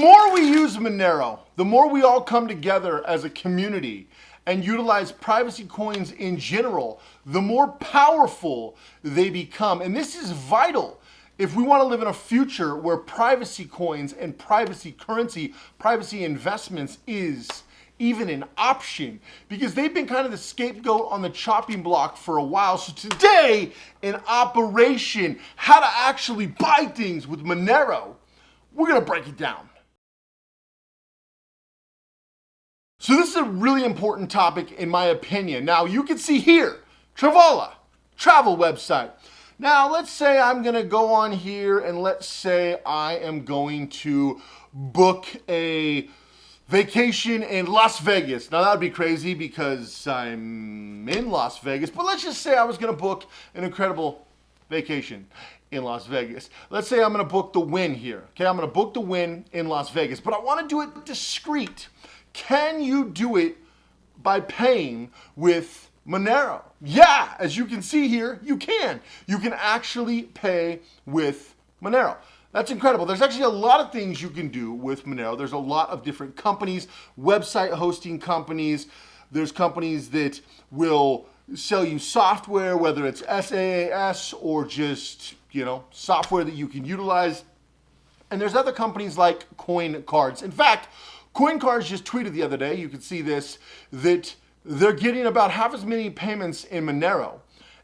The more we use Monero, the more we all come together as a community and utilize privacy coins in general, the more powerful they become. And this is vital if we want to live in a future where privacy coins and privacy currency, privacy investments is even an option, because they've been kind of the scapegoat on the chopping block for a while. So today, in Operation How to Actually Buy Things with Monero, we're gonna break it down. So this is a really important topic in my opinion. Now you can see here, Travala, travel website. Now let's say I'm gonna go on here and let's say I am going to book a vacation in Las Vegas. Now that would be crazy because I'm in Las Vegas, but let's just say I was gonna book an incredible vacation in Las Vegas. Let's say I'm gonna book the Wynn here. Okay, I'm gonna book the Wynn in Las Vegas, but I wanna do it discreet. Can you do it by paying with Monero? Yeah, as you can see here, you can. You can actually pay with Monero. That's incredible. There's actually a lot of things you can do with Monero. There's a lot of different companies, website hosting companies. There's companies that will sell you software, whether it's SaaS or just, software that you can utilize. And there's other companies like Coincards. In fact, Coincards just tweeted the other day, you can see this, that they're getting about half as many payments in Monero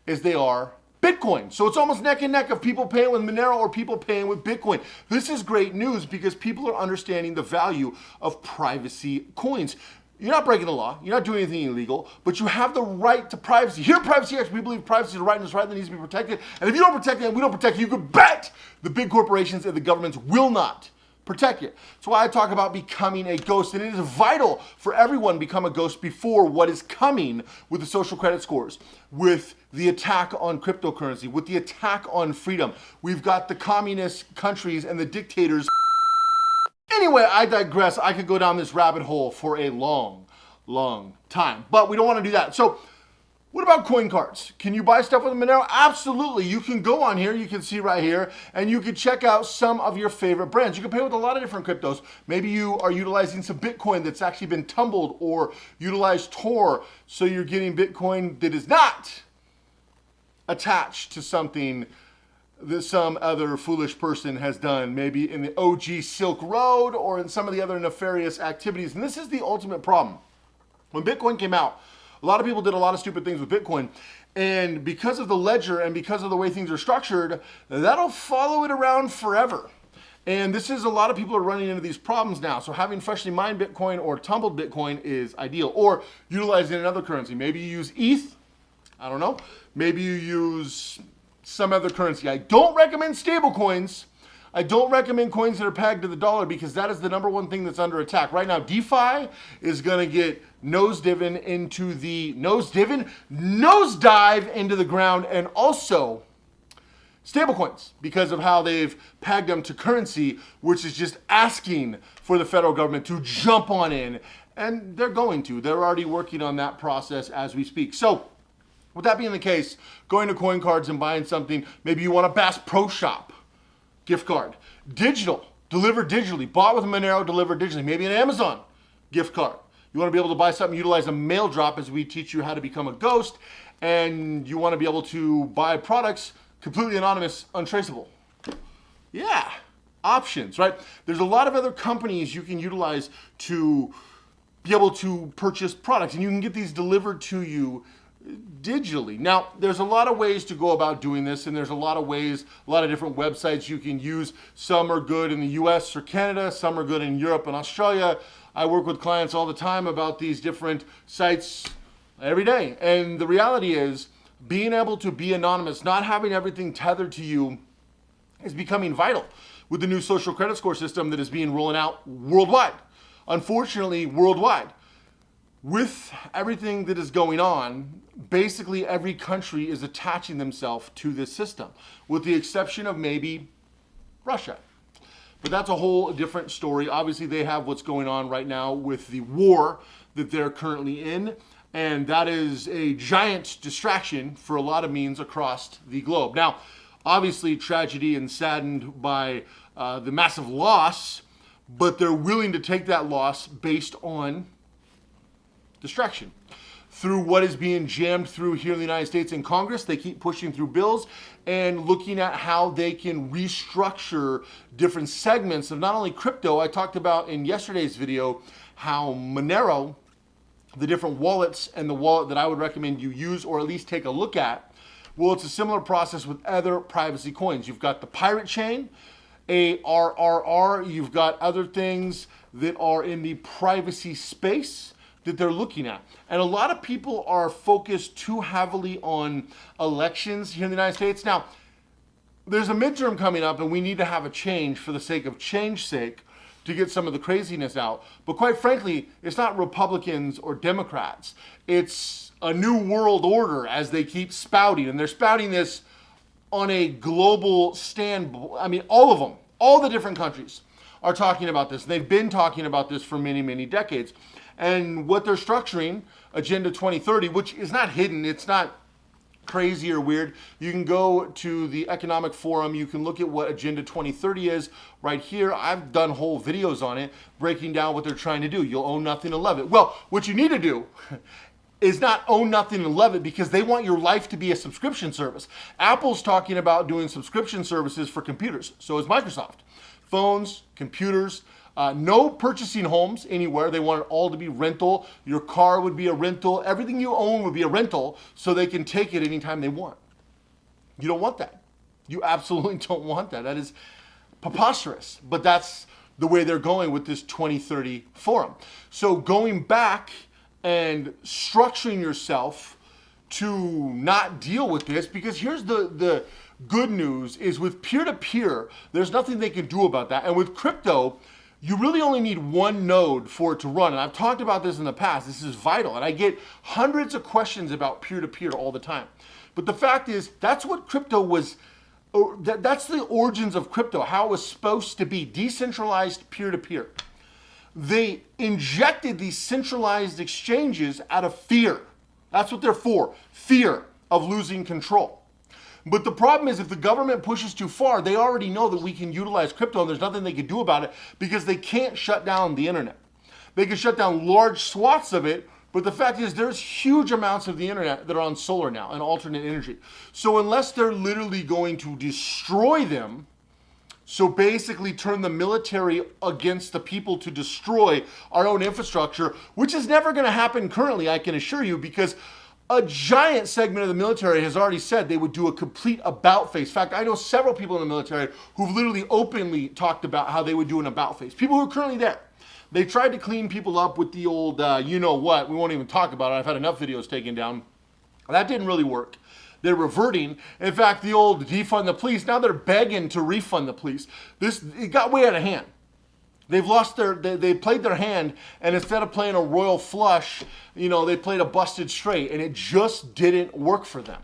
as they are Bitcoin. So it's almost neck and neck of people paying with Monero or people paying with Bitcoin. This is great news because people are understanding the value of privacy coins. You're not breaking the law, you're not doing anything illegal, but you have the right to privacy. Here at Privacy X, we believe privacy is a right and it's right that needs to be protected. And if you don't protect it and we don't protect it, you can bet the big corporations and the governments will not protect it. That's why I talk about becoming a ghost, and it is vital for everyone to become a ghost before what is coming with the social credit scores, with the attack on cryptocurrency, with the attack on freedom. We've got the communist countries and the dictators. Anyway, I digress. I could go down this rabbit hole for a long, long time, but we don't want to do that. So what about Coincards? Can you buy stuff with Monero? Absolutely. You can go on here, you can see right here, and you can check out some of your favorite brands. You can pay with a lot of different cryptos. Maybe you are utilizing some Bitcoin that's actually been tumbled, or utilize Tor, so you're getting Bitcoin that is not attached to something that some other foolish person has done, maybe in the OG Silk Road or in some of the other nefarious activities. And this is the ultimate problem. When Bitcoin came out, a lot of people did a lot of stupid things with Bitcoin, and because of the ledger and because of the way things are structured, that'll follow it around forever. And this is, a lot of people are running into these problems now. So having freshly mined Bitcoin or tumbled Bitcoin is ideal, or utilizing another currency. Maybe you use ETH, I don't know. Maybe you use some other currency. I don't recommend stable coins. I don't recommend coins that are pegged to the dollar, because that is the number one thing that's under attack. Right now, DeFi is gonna get nosedive into the ground, and also stablecoins, because of how they've pegged them to currency, which is just asking for the federal government to jump on in, and they're going to. They're already working on that process as we speak. So with that being the case, going to Coincards and buying something, maybe you want a Bass Pro Shop gift card, digital, delivered digitally, bought with Monero, delivered digitally, maybe an Amazon gift card. You want to be able to buy something, utilize a mail drop as we teach you how to become a ghost, and you want to be able to buy products completely anonymous, untraceable. Yeah, options, right? There's a lot of other companies you can utilize to be able to purchase products, and you can get these delivered to you digitally. Now, there's a lot of ways to go about doing this, and there's a lot of ways, a lot of different websites you can use. Some are good in the US or Canada, some are good in Europe and Australia. I work with clients all the time about these different sites every day. And the reality is, being able to be anonymous, not having everything tethered to you, is becoming vital with the new social credit score system that is being rolled out worldwide. Unfortunately, worldwide. With everything that is going on, basically every country is attaching themselves to this system, with the exception of maybe Russia. But that's a whole different story. Obviously, they have what's going on right now with the war that they're currently in, and that is a giant distraction for a lot of means across the globe. Now, obviously, tragedy and saddened by the massive loss, but they're willing to take that loss based on distraction. Through what is being jammed through here in the United States in Congress, they keep pushing through bills and looking at how they can restructure different segments of not only crypto. I talked about in yesterday's video how Monero, the different wallets, and the wallet that I would recommend you use or at least take a look at, well, it's a similar process with other privacy coins. You've got the pirate chain, ARRR, you've got other things that are in the privacy space that they're looking at. And a lot of people are focused too heavily on elections here in the United States. Now, there's a midterm coming up and we need to have a change for the sake of change's sake to get some of the craziness out. But quite frankly, it's not Republicans or Democrats. It's a new world order as they keep spouting. And they're spouting this on a global stand. I mean, all of them, all the different countries are talking about this. They've been talking about this for many, many decades. And what they're structuring, Agenda 2030, which is not hidden, it's not crazy or weird. You can go to the Economic Forum, you can look at what Agenda 2030 is right here. I've done whole videos on it, breaking down what they're trying to do. You'll own nothing and love it. Well, what you need to do is not own nothing and love it, because they want your life to be a subscription service. Apple's talking about doing subscription services for computers. So is Microsoft. Phones, computers, no purchasing homes anywhere. They want it all to be rental. Your car would be a rental. Everything you own would be a rental so they can take it anytime they want. You don't want that. You absolutely don't want that. That is preposterous. But that's the way they're going with this 2030 forum. So going back and structuring yourself to not deal with this, because here's the good news is with peer-to-peer, there's nothing they can do about that. And with crypto, you really only need one node for it to run. And I've talked about this in the past. This is vital. And I get hundreds of questions about peer-to-peer all the time. But the fact is, that's what crypto was, that's the origins of crypto, how it was supposed to be, decentralized peer-to-peer. They injected these centralized exchanges out of fear. That's what they're for, fear of losing control. But the problem is if the government pushes too far, they already know that we can utilize crypto and there's nothing they can do about it because they can't shut down the internet. They can shut down large swaths of it, but the fact is there's huge amounts of the internet that are on solar now and alternate energy. So unless they're literally going to destroy them, so basically turn the military against the people to destroy our own infrastructure, which is never going to happen currently, I can assure you, because a giant segment of the military has already said they would do a complete about face. In fact, I know several people in the military who've literally openly talked about how they would do an about face. People who are currently there. They tried to clean people up with the old, you know what, we won't even talk about it. I've had enough videos taken down. That didn't really work. They're reverting. In fact, the old defund the police, now they're begging to refund the police. It got way out of hand. They've lost they played their hand, and instead of playing a royal flush, you know, they played a busted straight, and it just didn't work for them.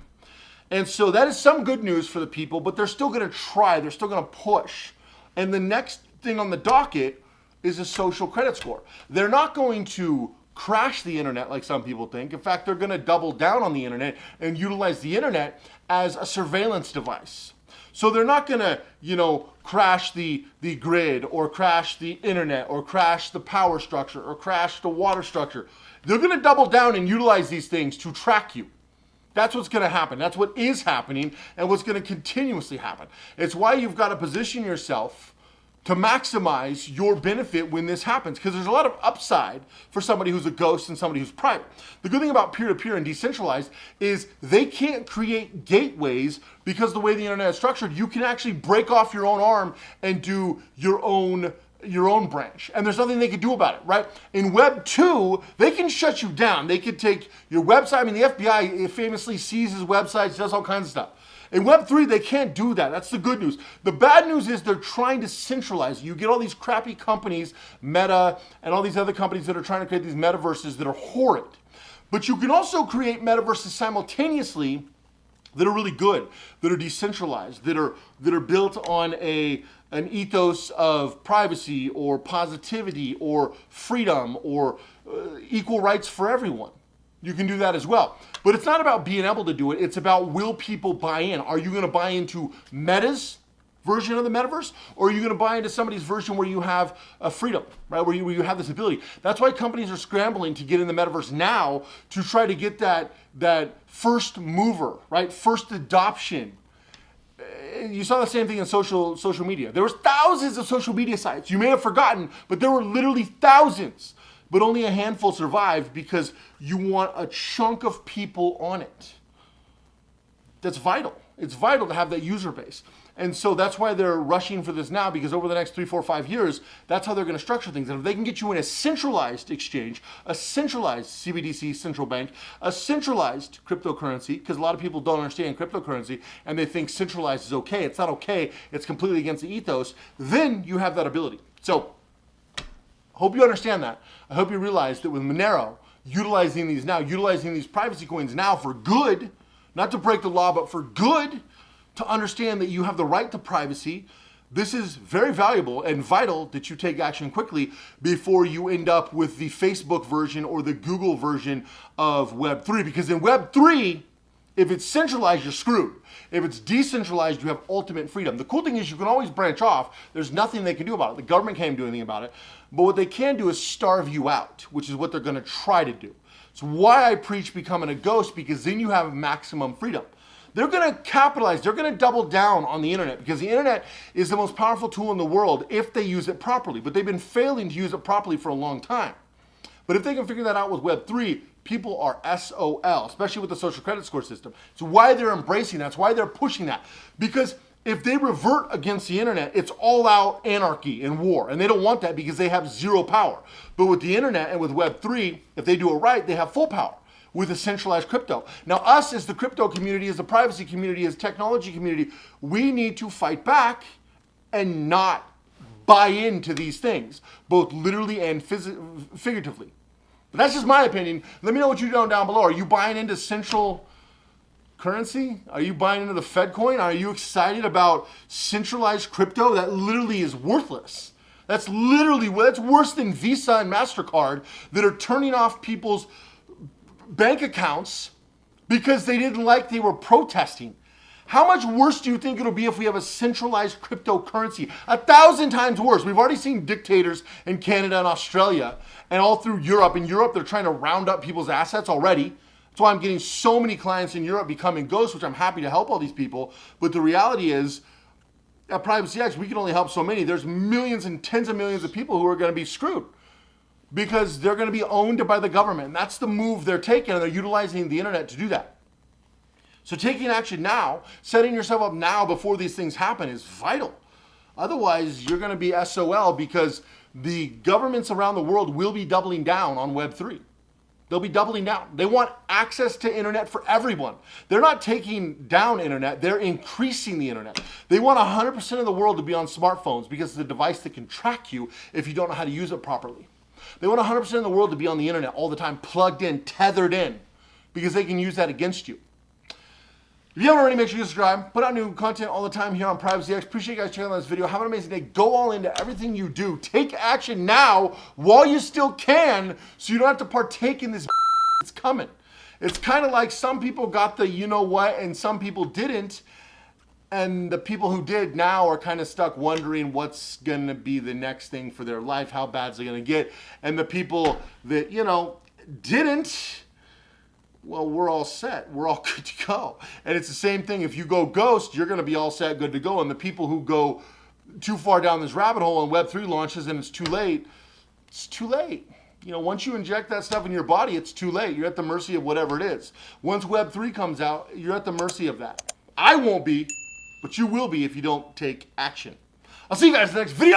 And so that is some good news for the people, but they're still going to try. They're still going to push. And the next thing on the docket is a social credit score. They're not going to crash the internet like some people think. In fact, they're going to double down on the internet and utilize the internet as a surveillance device. So they're not going to, you know, crash the grid or crash the internet or crash the power structure or crash the water structure. They're going to double down and utilize these things to track you. That's what's going to happen. That's what is happening and what's going to continuously happen. It's why you've got to position yourself to maximize your benefit when this happens, because there's a lot of upside for somebody who's a ghost and somebody who's private. The good thing about peer-to-peer and decentralized is they can't create gateways, because the way the internet is structured, you can actually break off your own arm and do your own branch. And there's nothing they can do about it, right? In Web 2, they can shut you down. They could take your website. I mean, the FBI famously seizes websites, does all kinds of stuff. In Web 3, they can't do that. That's the good news. The bad news is they're trying to centralize. You get all these crappy companies, Meta, and all these other companies that are trying to create these metaverses that are horrid. But you can also create metaverses simultaneously that are really good, that are decentralized, that are built on an ethos of privacy or positivity or freedom or equal rights for everyone. You can do that as well. But it's not about being able to do it. It's about, will people buy in? Are you going to buy into Meta's version of the metaverse, or are you going to buy into somebody's version where you have a freedom, right? Where you have this ability. That's why companies are scrambling to get in the metaverse now to try to get that first mover, right? First adoption. You saw the same thing in social media. There was thousands of social media sites. You may have forgotten, but there were literally thousands. But only a handful survived because you want a chunk of people on it. That's vital. It's vital to have that user base. And so that's why they're rushing for this now, because over the next 3, 4, 5 years, that's how they're going to structure things. And if they can get you in a centralized exchange, a centralized CBDC central bank, a centralized cryptocurrency, because a lot of people don't understand cryptocurrency and they think centralized is okay. It's not okay. It's completely against the ethos. Then you have that ability. So hope you understand that. I hope you realize that with Monero, utilizing these privacy coins now for good, not to break the law, but for good, to understand that you have the right to privacy. This is very valuable and vital that you take action quickly before you end up with the Facebook version or the Google version of Web3. Because in Web3, if it's centralized, you're screwed. If it's decentralized, you have ultimate freedom. The cool thing is you can always branch off. There's nothing they can do about it. The government can't do anything about it. But what they can do is starve you out, which is what they're going to try to do. It's why I preach becoming a ghost, because then you have maximum freedom. They're going to capitalize. They're going to double down on the internet, because the internet is the most powerful tool in the world if they use it properly. But they've been failing to use it properly for a long time. But if they can figure that out with Web3, people are SOL, especially with the social credit score system. It's why they're embracing that. It's why they're pushing that. Because if they revert against the internet, it's all out anarchy and war. And they don't want that because they have zero power. But with the internet and with Web3, if they do it right, they have full power with a centralized crypto. Now, us as the crypto community, as the privacy community, as technology community, we need to fight back and not buy into these things, both literally and figuratively. But that's just my opinion. Let me know what you know down below. Are you buying into central currency? Are you buying into the Fed coin? Are you excited about centralized crypto that literally is worthless? That's worse than Visa and MasterCard that are turning off people's bank accounts because they were protesting. How much worse do you think it'll be if we have a centralized cryptocurrency? 1,000 times worse. We've already seen dictators in Canada and Australia and all through Europe. In Europe, they're trying to round up people's assets already. That's why I'm getting so many clients in Europe becoming ghosts, which I'm happy to help all these people. But the reality is, at Privacy X, we can only help so many. There's millions and tens of millions of people who are going to be screwed because they're going to be owned by the government. And that's the move they're taking, and they're utilizing the internet to do that. So taking action now, setting yourself up now before these things happen is vital. Otherwise, you're going to be SOL because the governments around the world will be doubling down on Web3. They'll be doubling down. They want access to internet for everyone. They're not taking down internet, they're increasing the internet. They want 100% of the world to be on smartphones because it's a device that can track you if you don't know how to use it properly. They want 100% of the world to be on the internet all the time, plugged in, tethered in, because they can use that against you. If you haven't already, make sure you subscribe. Put out new content all the time here on Privacy X. Appreciate you guys checking out this video. Have an amazing day. Go all into everything you do. Take action now while you still can so you don't have to partake in this. It's coming. It's kind of like some people got the you know what and some people didn't. And the people who did now are kind of stuck wondering what's going to be the next thing for their life, how bad is it going to get. And the people that, didn't, well, we're all set. We're all good to go. And it's the same thing. If you go ghost, you're going to be all set, good to go. And the people who go too far down this rabbit hole and Web3 launches and it's too late, it's too late. Once you inject that stuff in your body, it's too late. You're at the mercy of whatever it is. Once Web3 comes out, you're at the mercy of that. I won't be, but you will be if you don't take action. I'll see you guys in the next video.